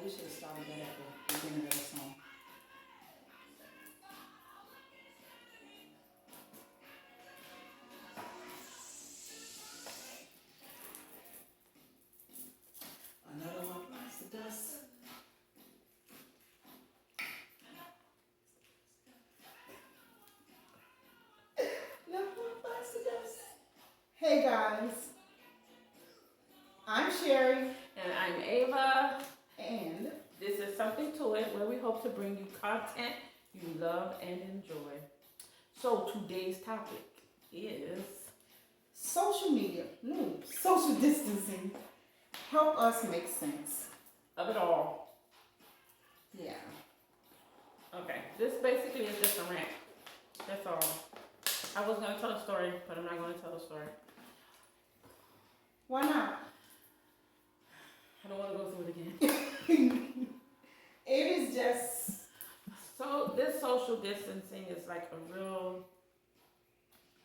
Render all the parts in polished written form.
we should have started that at the beginning of the song. Another one bites the dust. Another one bites the dust. Hey guys, I'm Sherry. And I'm Ava. And This is Something to It, where we hope to bring you content you love and enjoy. So today's topic is social media, no, social distancing. Help us make sense. of it all. Yeah. Okay, this basically is just a rant. That's all. I was gonna tell a story, but I'm not gonna tell a story. Why not? I don't want to go through it again. It is just So this social distancing is like a real.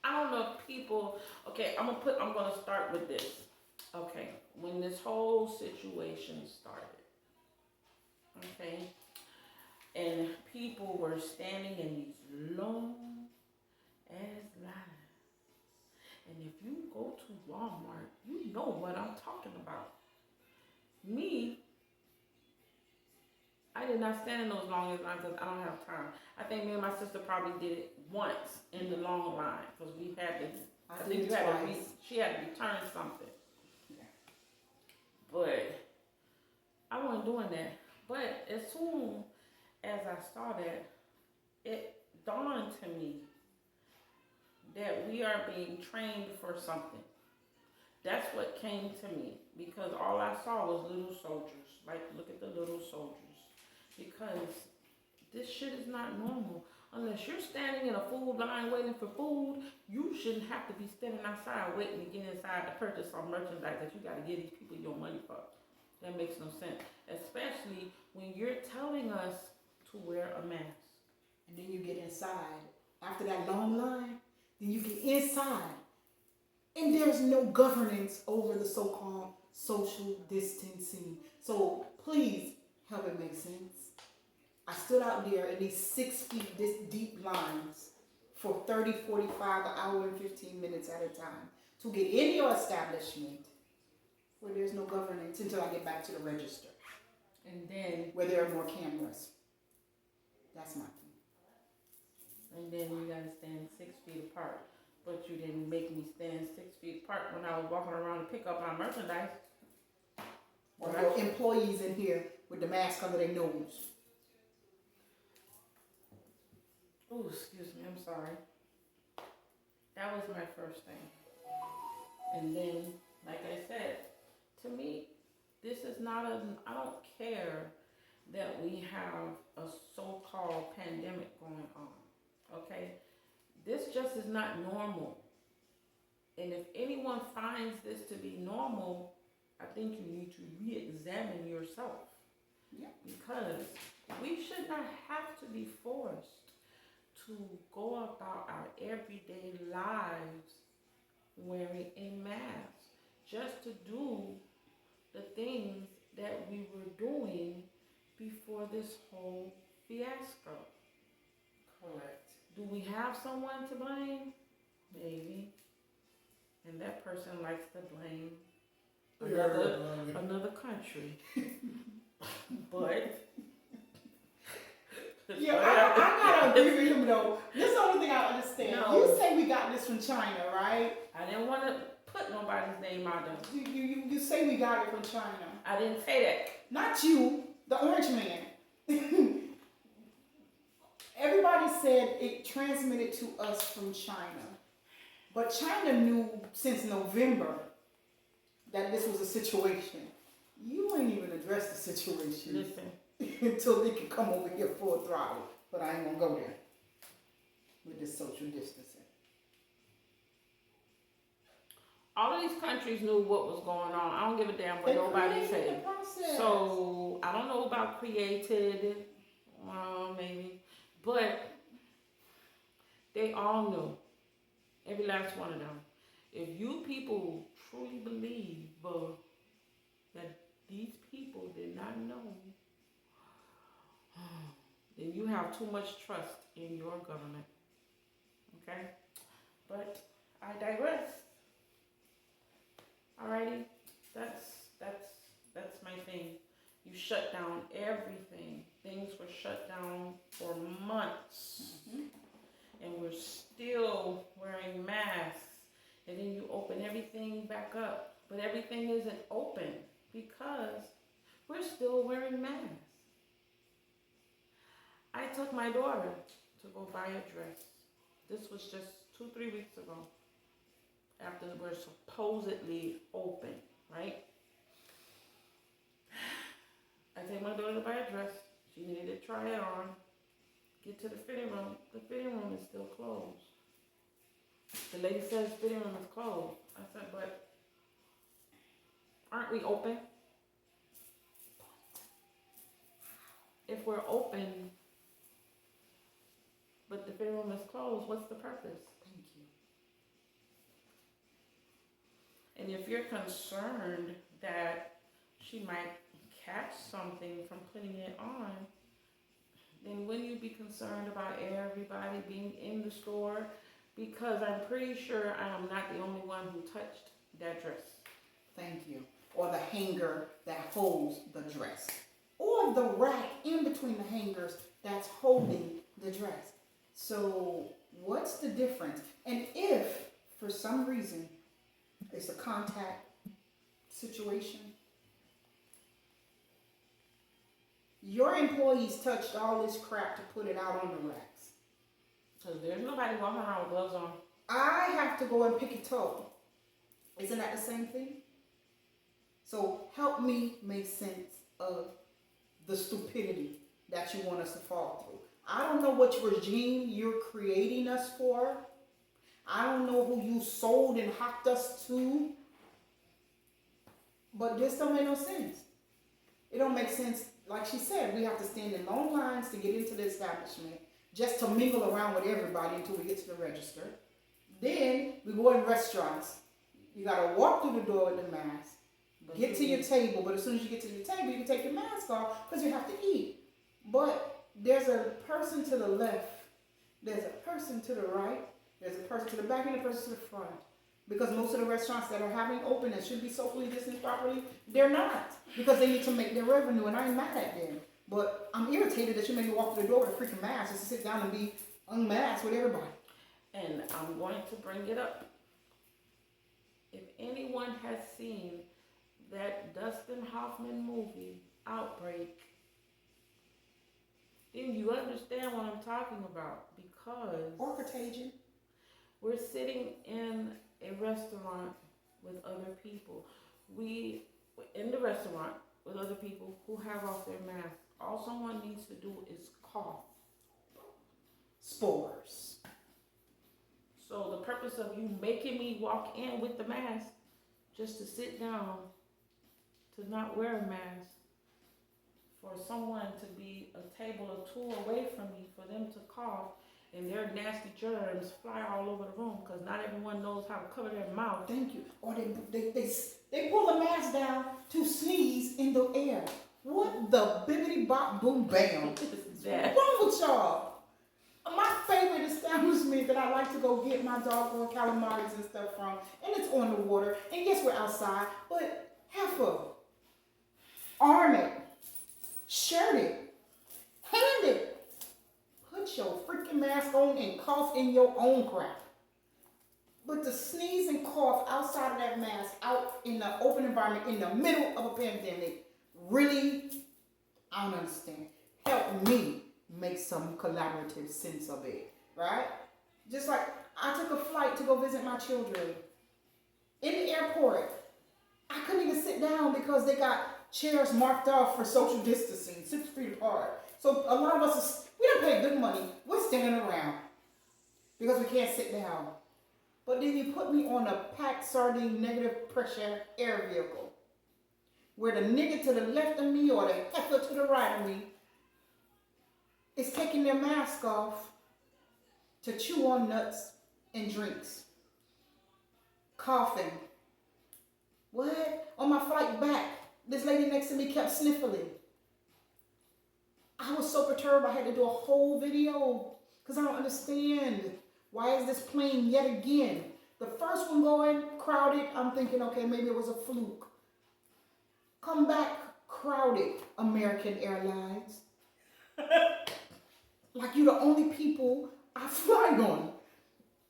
I don't know if people. Okay, I'm gonna start with this. Okay, when this whole situation started, okay, and people were standing in these long ass lines, and if you go to Walmart, you know what I'm talking about. Me, I did not stand in those long ass lines because I don't have time. I think me and my sister probably did it once in the long line because we had to. I think you had to. She had to return something. Yeah. But I wasn't doing that. But as soon as I saw that, it dawned to me that we are being trained for something. That's what came to me because all I saw was little soldiers. Like, look at the little soldiers. Because this shit is not normal. Unless you're standing in a food line waiting for food, you shouldn't have to be standing outside waiting to get inside to purchase some merchandise that you got to give these people your money for. That makes no sense. Especially when you're telling us to wear a mask. And then you get inside. After that long line, then you get inside. And there's no governance over the so-called social distancing. So please help it make sense. I stood out there in these 6 feet this deep lines for 30, 45, an hour and 15 minutes at a time to get in your establishment where there's no governance until I get back to the register. And then where there are more cameras. That's my thing. And then you gotta stand 6 feet apart. But you didn't make me stand 6 feet apart when I was walking around to pick up my merchandise. Or your employees in here with the mask under their nose. Oh, excuse me, I'm sorry. That was my first thing. And then, like I said, to me, this is not I don't care that we have a so-called pandemic going on, okay? This just is not normal. And if anyone finds this to be normal, I think you need to re-examine yourself. Yeah. Because we should not have to be forced to go about our everyday lives wearing a mask just to do the things that we were doing before this whole fiasco. Correct. Do we have someone to blame? Maybe. And that person likes to blame another country. But yeah, I gotta agree with him though. This is the only thing I understand. No. You say we got this from China, right? I didn't want to put nobody's name out there. You say we got it from China. I didn't say that. Not you, the orange man. Everybody said it transmitted to us from China. But China knew since November that this was a situation. You ain't even addressed the situation. Listen. Until they can come over here full throttle. But I ain't gonna go there with this social distancing. All of these countries knew what was going on. I don't give a damn what nobody said. So I don't know about created, well, maybe, but they all knew. Every last one of them. If you people truly believe that these people did not know you have too much trust in your government. Okay? But I digress. Alrighty? That's my thing. You shut down everything. Things were shut down for months. Mm-hmm. And we're still wearing masks. And then you open everything back up. But everything isn't open because we're still wearing masks. I took my daughter to go buy a dress. This was just 2-3 weeks ago. After we're supposedly open, right? I take my daughter to buy a dress. She needed to try it on. Get to the fitting room. The fitting room is still closed. The lady says fitting room is closed. I said, but aren't we open? If we're open, but the fitting room is closed, what's the purpose? Thank you. And if you're concerned that she might catch something from putting it on, then wouldn't you be concerned about everybody being in the store? Because I'm pretty sure I am not the only one who touched that dress. Thank you. Or the hanger that holds the dress. Or the rack in between the hangers that's holding the dress. So what's the difference? And if, for some reason, it's a contact situation, your employees touched all this crap to put it out on the racks. Because there's nobody walking around with gloves on. I have to go and pick a toe. Isn't that the same thing? So help me make sense of the stupidity that you want us to fall through. I don't know which regime you're creating us for. I don't know who you sold and hocked us to. But this don't make no sense. It don't make sense. Like she said, we have to stand in long lines to get into the establishment just to mingle around with everybody until we get to the register. Then we go in restaurants. You got to walk through the door with the mask. Get to your table, but as soon as you get to your table, you can take your mask off because you have to eat. But there's a person to the left, there's a person to the right, there's a person to the back, and a person to the front. Because most of the restaurants that are having open and should be socially distanced properly, they're not. Because they need to make their revenue, and I ain't mad at them. But I'm irritated that you make me walk through the door with a freaking mask just to sit down and be unmasked with everybody. And I'm going to bring it up. If anyone has seen that Dustin Hoffman movie, Outbreak, then you understand what I'm talking about. Because Or Contagion. we're sitting in a restaurant with other people. We in the restaurant with other people who have off their masks. All someone needs to do is cough. Spores. So the purpose of you making me walk in with the mask just to sit down, to not wear a mask, for someone to be a table or two away from me, for them to cough, and their nasty germs fly all over the room because not everyone knows how to cover their mouth. Thank you. Or they pull the mask down to sneeze in the air. What the bibbity bop boom bam? What's that? What's wrong with y'all? My favorite establishment that I like to go get my doggone calamaris and stuff from, and it's on the water, and yes, we're outside, but heifer, arm it, shirt it, hand it, put your freaking mask on and cough in your own crap. But to sneeze and cough outside of that mask, out in the open environment, in the middle of a pandemic, really, I don't understand. Help me make some collaborative sense of it, right? Just like I took a flight to go visit my children in the airport. I couldn't even sit down because they got chairs marked off for social distancing, 6 feet apart. So a lot of us, we don't pay good money. We're standing around because we can't sit down. But then you put me on a packed sardine negative pressure air vehicle where the nigga to the left of me or the heifer to the right of me is taking their mask off to chew on nuts and drinks. Coughing. What? On my flight back, this lady next to me kept sniffling. I was so perturbed I had to do a whole video because I don't understand. Why is this plane yet again? The first one going crowded, I'm thinking, okay, maybe it was a fluke. Come back crowded, American Airlines. Like you're the only people I fly on.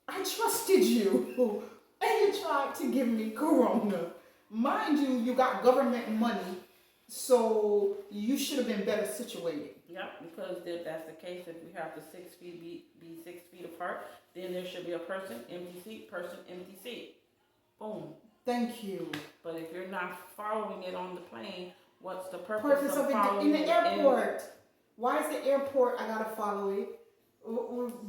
I trusted you. And you tried to give me corona. Mind you, you got government money, so you should have been better situated. Yep, because if that's the case, if we have the 6 feet be 6 feet apart, then there should be a person, empty seat, person, empty seat. Boom. Thank you. But if you're not following it on the plane, what's the purpose of it following in the it airport? Why is the airport I gotta follow it?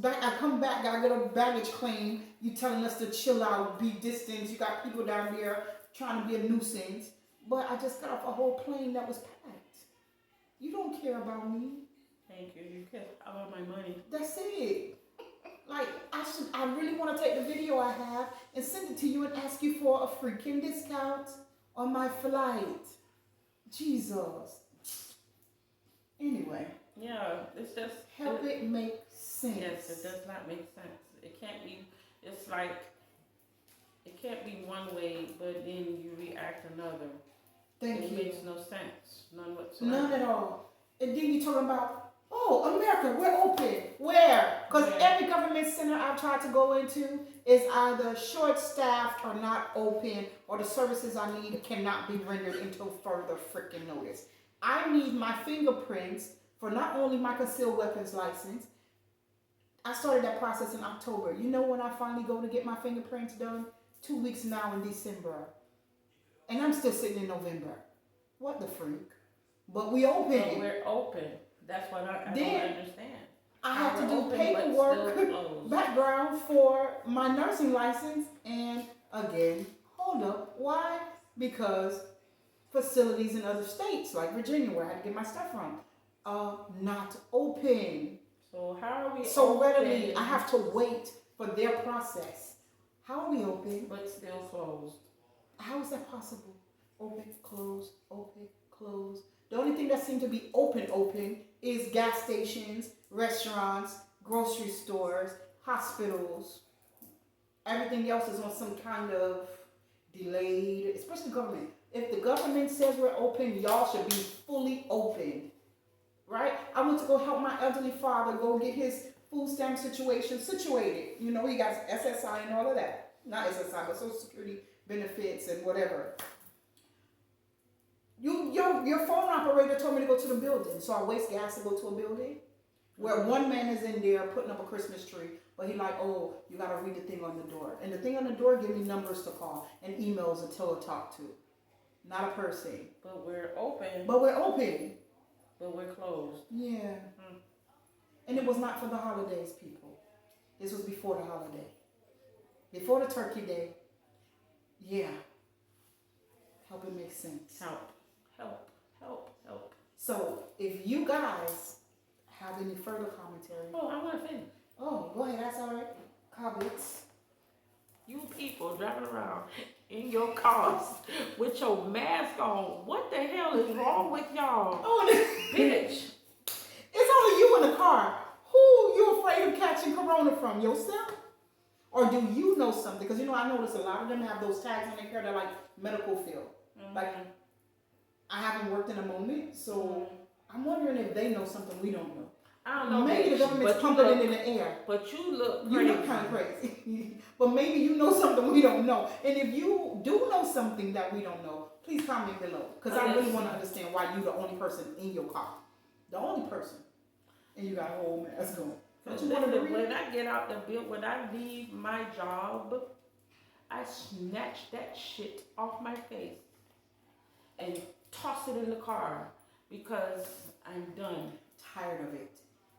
I come back, I get a baggage claim. You telling us to chill out, be distant. You got people down there trying to be a nuisance. But I just got off a whole plane that was packed. You don't care about me. Thank you. You care about my money. That's it. Like I really want to take the video I have and send it to you and ask you for a freaking discount on my flight. Jesus. Anyway. Yeah, it's just help it make sense. Yes, it does not make sense. It can't be. It's like it can't be one way, but then you react another. Thank you. It makes no sense. None whatsoever. None at all. And then you're talking about, oh, America, we're open. Where? Because every government center I've tried to go into is either short-staffed or not open, or the services I need cannot be rendered until further freaking notice. I need my fingerprints for not only my concealed weapons license. I started that process in October. You know when I finally go to get my fingerprints done? 2 weeks now in December. And I'm still sitting in November. What the freak? But we open. So we're open. That's what I don't understand. I have to do paperwork, background for my nursing license. And again, hold up. Why? Because facilities in other states, like Virginia, where I had to get my stuff from, not open. So how are we so open? readily, I have to wait for their process. How are we open? But still closed. How is that possible? Open, close, open, close. The only thing that seems to be open is gas stations, restaurants, grocery stores, hospitals. Everything else is on some kind of delayed, especially government. If the government says we're open, y'all should be fully open. Right? I went to go help my elderly father go get his food stamp situation situated. You know, he got SSI and all of that. Not SSI, but Social Security benefits and whatever. Your phone operator told me to go to the building, so I waste gas to go to a building where one man is in there putting up a Christmas tree, but he like, oh, you gotta read the thing on the door, and the thing on the door give me numbers to call and emails to talk to, not a person. But we're open. But we're open. But we're closed. Yeah. And it was not for the holidays, people. This was before the holiday, before the Turkey Day. Yeah. Help it make sense. Help. So, if you guys have any further commentary. Oh, I want to finish. Oh, go ahead. That's all right. Comments. You people driving around in your cars with your mask on. What the hell is wrong with y'all? Oh, bitch. It's only you in the car. Who you afraid of catching corona from? Yourself? Or do you know something? Because, you know, I notice a lot of them have those tags on their hair that are like medical field. Mm-hmm. Like, I haven't worked in a moment, so I'm wondering if they know something we don't know. I don't know. Maybe the government's pumping it in the air. But you look crazy. You look kind of crazy. But maybe you know something we don't know. And if you do know something that we don't know, please comment below. Because I really want to understand why you're the only person in your car. The only person. And you got a whole mask on. When I get out the building, when I leave my job, I snatch that shit off my face and toss it in the car because I'm done. Tired of it.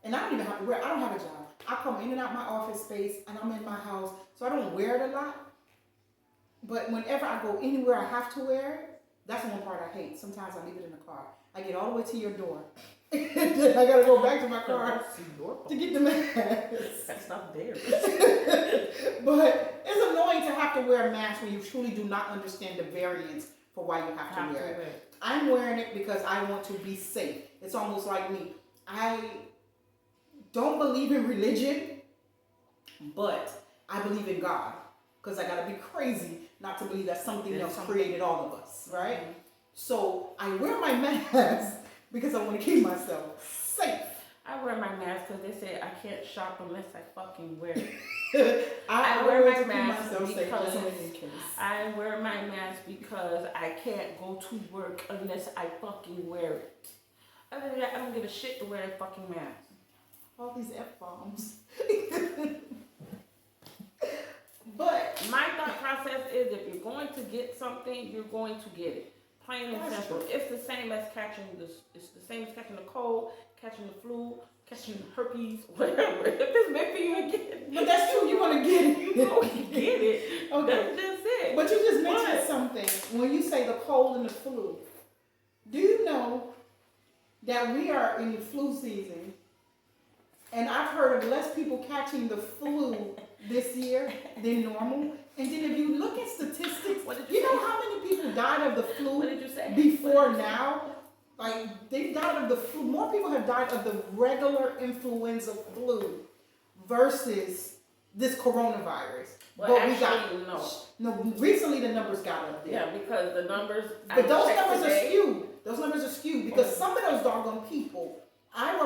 And I don't even have to wear it. I don't have a job. I come in and out my office space and I'm in my house, so I don't wear it a lot. But whenever I go anywhere I have to wear it, that's the one part I hate. Sometimes I leave it in the car. I get all the way to your door. Then I gotta go back to my car to get the mask. That's not there. But it's annoying to have to wear a mask when you truly do not understand the variants for why you have to wear it. I'm wearing it because I want to be safe. It's almost like me. I don't believe in religion, but I believe in God. Because I gotta be crazy not to believe that something else created all of us, right? Mm-hmm. So I wear my mask because I want to keep myself safe. I wear my mask because they said I can't shop unless I fucking wear it. I wear my mask because I wear my mask because I can't go to work unless I fucking wear it. Other than that, I don't give a shit to wear a fucking mask. All these F-bombs. But my thought process is if you're going to get something, you're going to get it. Plain and simple. True. It's the same as catching the cold, catching the flu, catching herpes, whatever. If it's meant for you to get it. But that's true, you're gonna get it. You're gonna get it. Okay. That's just it. But you just mentioned something. When you say the cold and the flu, do you know that we are in the flu season? And I've heard of less people catching the flu this year than normal. And then if you look at statistics, you know how many people died of the flu before now? Like, they died of the flu. More people have died of the regular influenza flu versus this coronavirus. Well, but actually, no, recently the numbers got up there. Yeah, because the numbers... But those numbers are skewed. Those numbers are skewed because some of those doggone people, I'm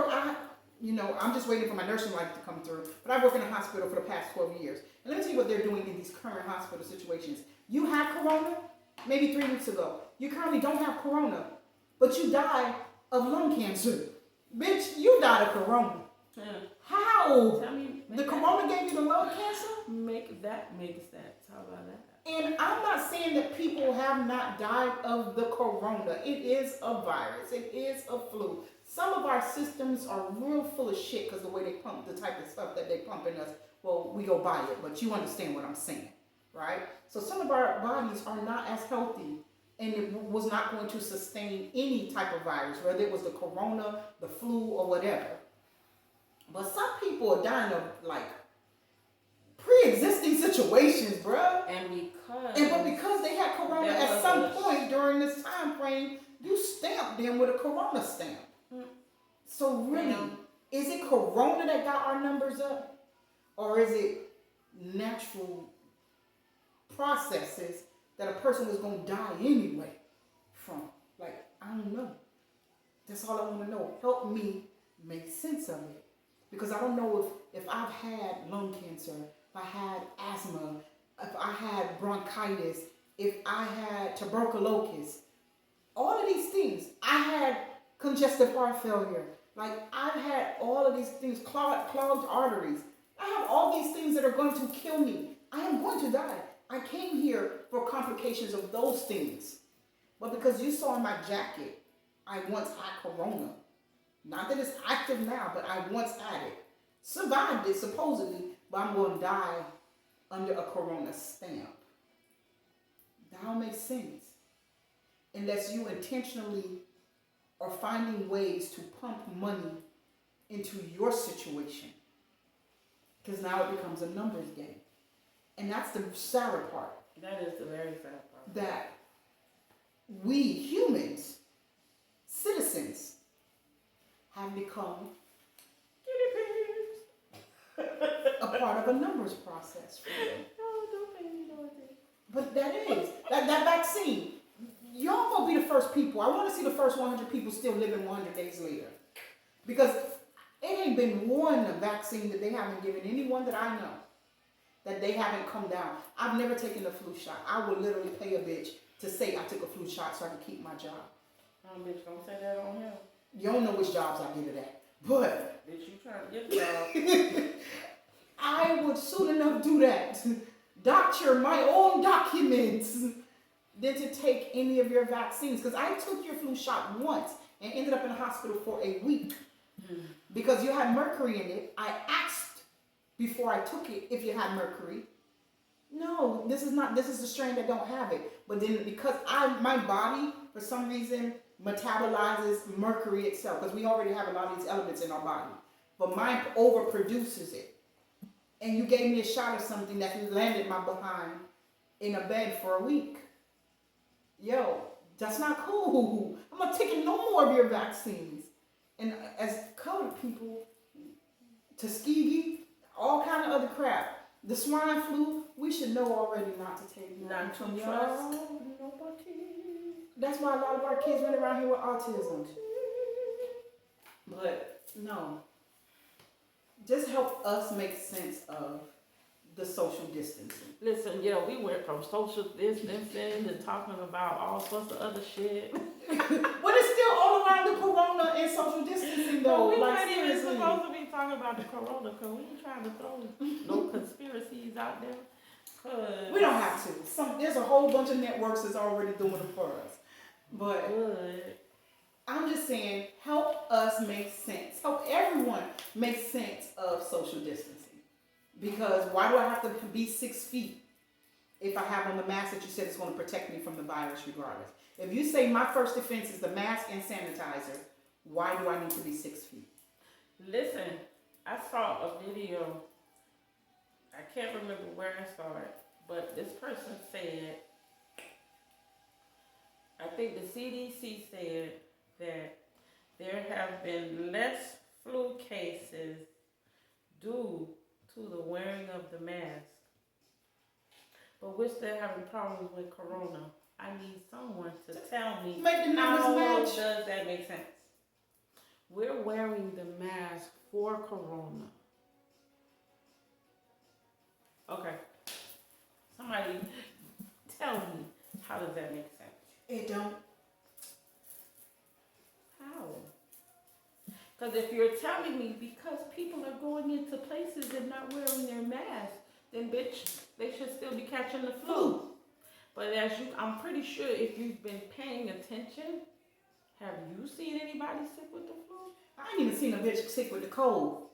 just waiting for my nursing life to come through, but I work in a hospital for the past 12 years. And let me tell you what they're doing in these current hospital situations. You had corona maybe 3 weeks ago. You currently don't have corona, but you died of lung cancer. Bitch, you died of corona. Yeah. How? Tell me, the corona gave you the lung cancer? Make sense. How about that? And I'm not saying that people have not died of the corona. It is a virus. It is a flu. Some of our systems are real full of shit because the way they pump, the type of stuff that they pump in us, well, we go by it, but you understand what I'm saying, right? So some of our bodies are not as healthy and it was not going to sustain any type of virus, whether it was the corona, the flu, or whatever. But some people are dying of, like, pre-existing situations, bruh. But because they had corona at some point during this time frame, you stamped them with a corona stamp. So really, is it corona that got our numbers up? Or is it natural processes that a person was going to die anyway from? Like, I don't know. That's all I want to know. Help me make sense of it. Because I don't know if I've had lung cancer, if I had asthma, if I had bronchitis, if I had tuberculosis. All of these things. I had congestive heart failure. Like, I've had all of these things, clogged arteries. I have all these things that are going to kill me. I am going to die. I came here for complications of those things. But because you saw my jacket, I once had corona. Not that it's active now, but I once had it. Survived it, supposedly, but I'm going to die under a corona stamp. That don't make sense. Unless you intentionally are finding ways to pump money into your situation. Because now it becomes a numbers game. And that's the sadder part. That is the very sad part. That we humans, citizens, have become a part of a numbers process. Oh, don't pay me no attention. But that vaccine. Y'all gonna be the first people. I want to see the first 100 people still living 100 days later. Because it ain't been one vaccine that they haven't given anyone that I know that they haven't come down. I've never taken a flu shot. I would literally pay a bitch to say I took a flu shot so I can keep my job. Bitch, don't say that on him. You don't know which jobs I get it at. But bitch, you trying to get a job. I would soon enough do that. Doctor my own documents than to take any of your vaccines. Because I took your flu shot once and ended up in the hospital for a week. Because you had mercury in it. I asked before I took it if you had mercury. No, this is the strain that don't have it. But then because my body, for some reason, metabolizes mercury itself. Because we already have a lot of these elements in our body. But mine overproduces it. And you gave me a shot of something that landed my behind in a bed for a week. Yo, that's not cool. I'm not taking no more of your vaccines. And as colored people, Tuskegee, all kind of other crap. The swine flu, we should know already not to take Not to from trust y'all. nobody. That's why a lot of our kids run around here with autism. But no, just help us make sense of the social distancing. Listen, yeah, we went from social distancing to talking about all sorts of other shit. But it's still all around the corona and social distancing though. We're Like not even seriously. supposed to be talking about the corona because we ain't trying to throw no conspiracies out there. Cause We don't have to. There's a whole bunch of networks that's already doing it for us. But good. I'm just saying, help us make sense. Help everyone make sense of social distancing. Because why do I have to be 6 feet if I have on the mask that you said is going to protect me from the virus regardless? If you say my first defense is the mask and sanitizer, why do I need to be 6 feet? Listen, I saw a video. I can't remember where I saw it, but this person said, I think the CDC said that there have been less flu cases due to the wearing of the mask. But we're still having problems with corona. I need someone to tell me Make the numbers how match. does that make sense? We're wearing the mask for corona. Okay. Somebody tell me, how does that make sense? It don't. How? Because if you're telling me because people are going into places and not wearing their mask, then bitch, they should still be catching the flu. But I'm pretty sure if you've been paying attention, have you seen anybody sick with the flu? I ain't even seen a bitch sick with the cold.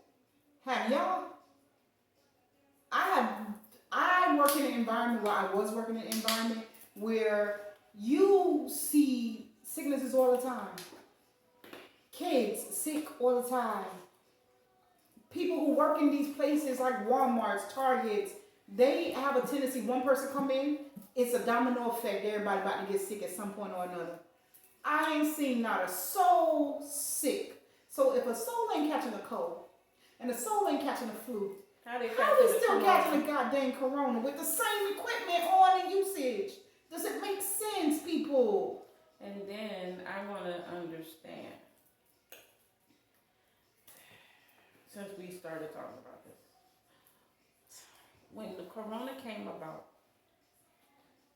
Have y'all? I work in an environment where I was working in an environment where you see sicknesses all the time. Kids sick all the time. People who work in these places like Walmarts, Targets, they have a tendency, one person come in, it's a domino effect. Everybody about to get sick at some point or another. I ain't seen not a soul sick. So if a soul ain't catching a cold and a soul ain't catching a flu, how we still catching a goddamn corona with the same equipment on and usage? Does it make sense, people? And then I want to understand, since we started talking about this, when the corona came about,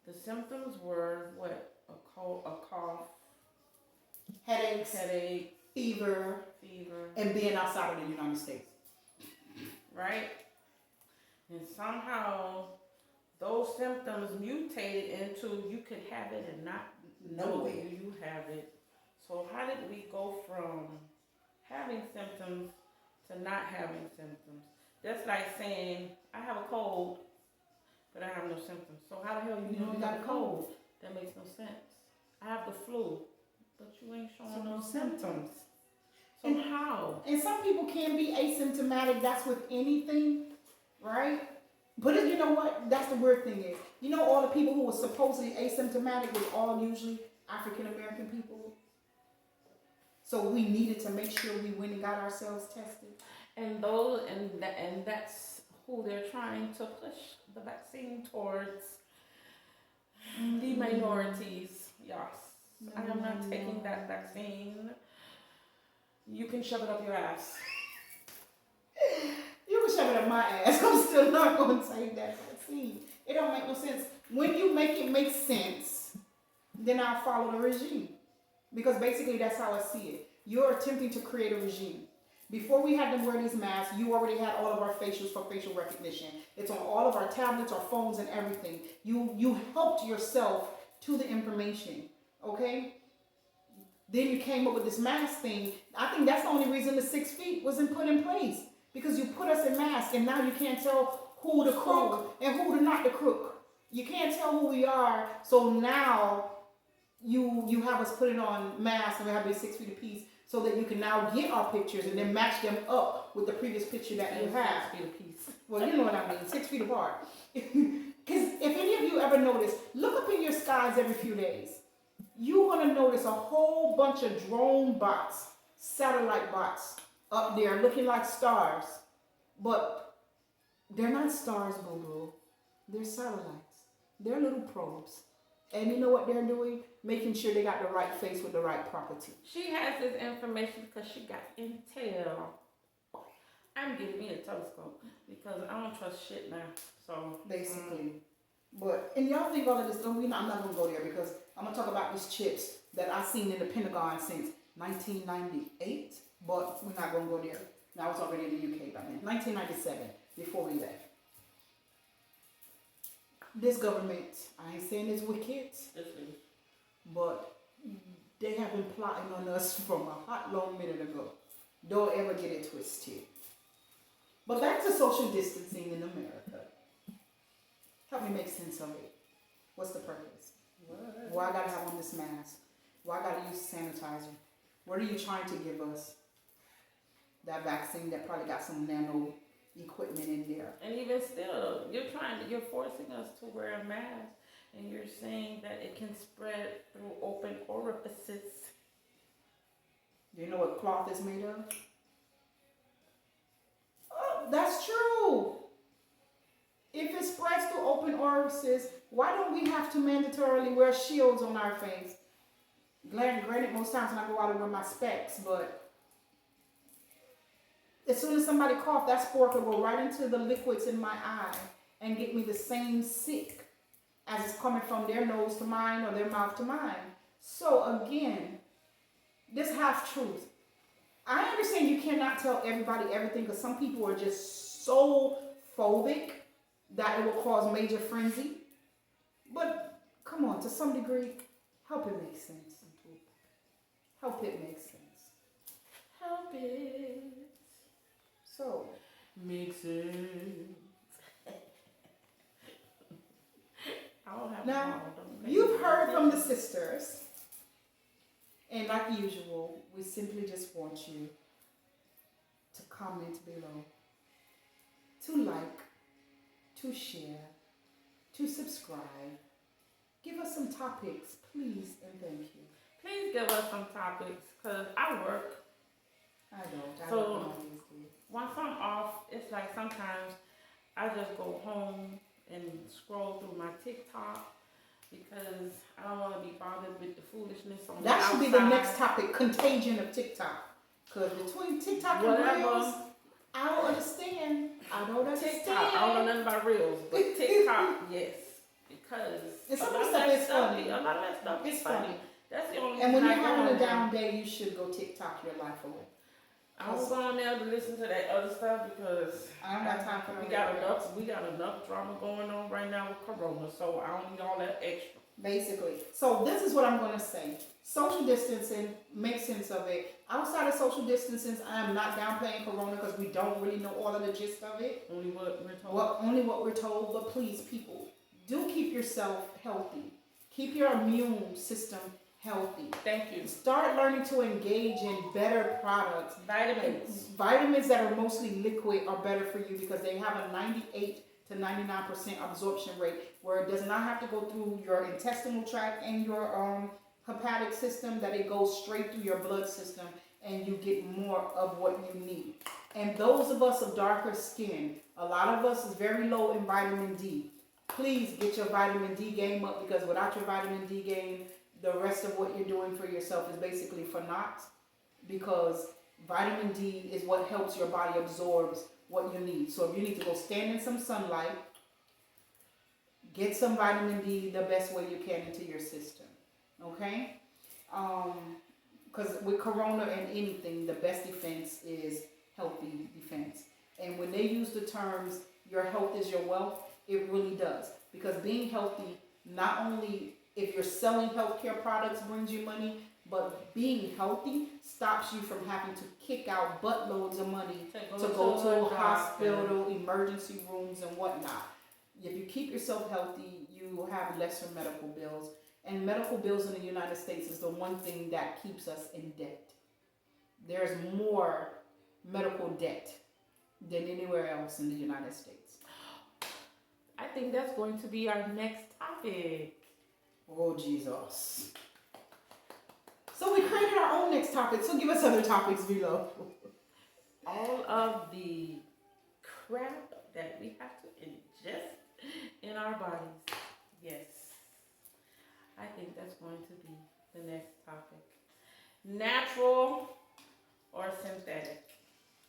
the symptoms were what? A cough, Headaches, fever, and being outside of the United States. Right? And somehow those symptoms mutated into you could have it and not know you have it. So how did we go from having symptoms to not having symptoms? That's like saying, I have a cold, but I have no symptoms. So how the hell you know you got a cold? That makes no sense. I have the flu, but you ain't showing no symptoms. So how? And some people can be asymptomatic. That's with anything, right? But you know what? That's the weird thing is, you know, all the people who were supposedly asymptomatic was all usually African American people. So we needed to make sure we went and got ourselves tested. And that's who they're trying to push the vaccine towards. The minorities. Yes. I am not taking that vaccine. You can shove it up your ass. You can shove it up my ass. I'm still not going to take that vaccine. It don't make no sense. When you make it make sense, then I'll follow the regime. Because basically that's how I see it. You're attempting to create a regime. Before we had them wear these masks, you already had all of our facials for facial recognition. It's on all of our tablets, our phones, and everything. You helped yourself to the information, okay? Then you came up with this mask thing. I think that's the only reason the 6 feet wasn't put in place. Because you put us in masks, and now you can't tell who the crook and who the not the crook. You can't tell who we are, so now you have us put it on masks, and we have to be 6 feet apiece, so that you can now get our pictures and then match them up with the previous picture that you have. 6 feet apiece. Well, you know what I mean, 6 feet apart. Because if any of you ever notice, look up in your skies every few days. You're going to notice a whole bunch of drone bots satellite bots up there looking like stars, but they're not stars, boo boo. They're satellites. They're little probes. And you know what they're doing? Making sure they got the right face with the right property. She has this information because she got intel. I'm getting me a telescope because I don't trust shit now. So basically. But and y'all think all of this, I'm not gonna go there because I'm gonna talk about these chips that I've seen in the Pentagon since 1998. But we're not gonna go there. Now it's already in the UK by then. 1997, before we left. This government, I ain't saying it's wicked, but they have been plotting on us from a hot long minute ago. Don't ever get it twisted. But back to social distancing in America. Help me make sense of it. What's the purpose? Why I gotta have on this mask? Why I gotta use sanitizer? What are you trying to give us? That vaccine that probably got some nano equipment in there. And even still, you're forcing us to wear a mask, and you're saying that it can spread through open orifices. Do you know what cloth is made of? Oh, that's true. If it spreads through open orifices, why don't we have to mandatorily wear shields on our face? Granted, most times when I go out, I wear my specs, but as soon as somebody coughs, that spore could go right into the liquids in my eye and get me the same sick as it's coming from their nose to mine or their mouth to mine. So again, this half-truth. I understand you cannot tell everybody everything because some people are just so phobic that it will cause major frenzy. But come on, to some degree, help it make sense. Help it make sense. Help it. So, make sense. Now, you've heard from the sisters. And like usual, we simply just want you to comment below, to like, to share, to subscribe. Give us some topics, please, and thank you. Please give us some topics, because I work. I don't. So, know these days. Once I'm off, it's like sometimes I just go home and scroll through my TikTok because I don't want to be bothered with the foolishness on the outside. That should be the next topic, contagion of TikTok. Because between TikTok and Reels, I don't understand. I don't understand. TikTok, I don't know nothing about Reels, but TikTok, yes. Because and some of the stuff is funny. A lot of that stuff is funny. That's the only and when you're reason having a down day, you should go TikTok your life away. I was going there to listen to that other stuff because I don't got time for we got enough drama going on right now with Corona, so I don't need all that extra. Basically. So this is what I'm going to say. Social distancing, make sense of it. Outside of social distancing, I am not downplaying Corona because we don't really know all of the gist of it. Only what we're told. Only what we're told. But please, people, do keep yourself healthy. Keep your immune system healthy. Thank you. Start learning to engage in better products. Vitamins that are mostly liquid are better for you because they have a 98 to 99% absorption rate where it does not have to go through your intestinal tract and your hepatic system, that it goes straight through your blood system and you get more of what you need. And those of us of darker skin, a lot of us is very low in vitamin D. Please get your vitamin D game up because without your vitamin D game, the rest of what you're doing for yourself is basically for naught, because vitamin D is what helps your body absorbs what you need. So if you need to go stand in some sunlight, get some vitamin D the best way you can into your system. Okay? Because with Corona and anything, the best defense is healthy defense. And when they use the terms, your health is your wealth, it really does. Because being healthy, not only if you're selling healthcare products brings you money, but being healthy stops you from having to kick out buttloads of money to go to a hospital, emergency rooms, and whatnot. If you keep yourself healthy, you have lesser medical bills. And medical bills in the United States is the one thing that keeps us in debt. There's more medical debt than anywhere else in the United States. I think that's going to be our next topic. Oh, Jesus. So we created our own next topic. So give us other topics below. All of the crap that we have to ingest in our bodies. Yes. I think that's going to be the next topic. Natural or synthetic?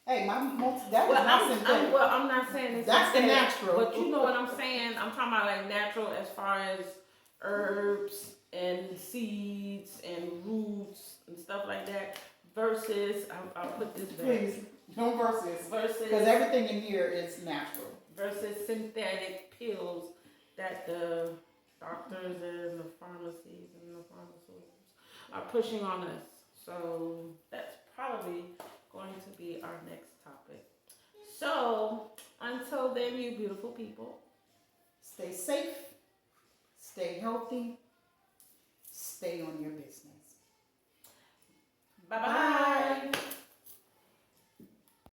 Hey, that was not synthetic. I'm not saying it's that's the synthetic, natural. but you know what I'm saying. I'm talking about like natural as far as herbs and seeds and roots and stuff like that. Versus, I'll put this back. Please, no versus. Versus, because everything in here is natural. Versus synthetic pills that the doctors and the pharmacies and the pharmaceuticals are pushing on us. So that's probably going to be our next topic. So until then, you beautiful people, stay safe, stay healthy, stay on your business. Bye bye.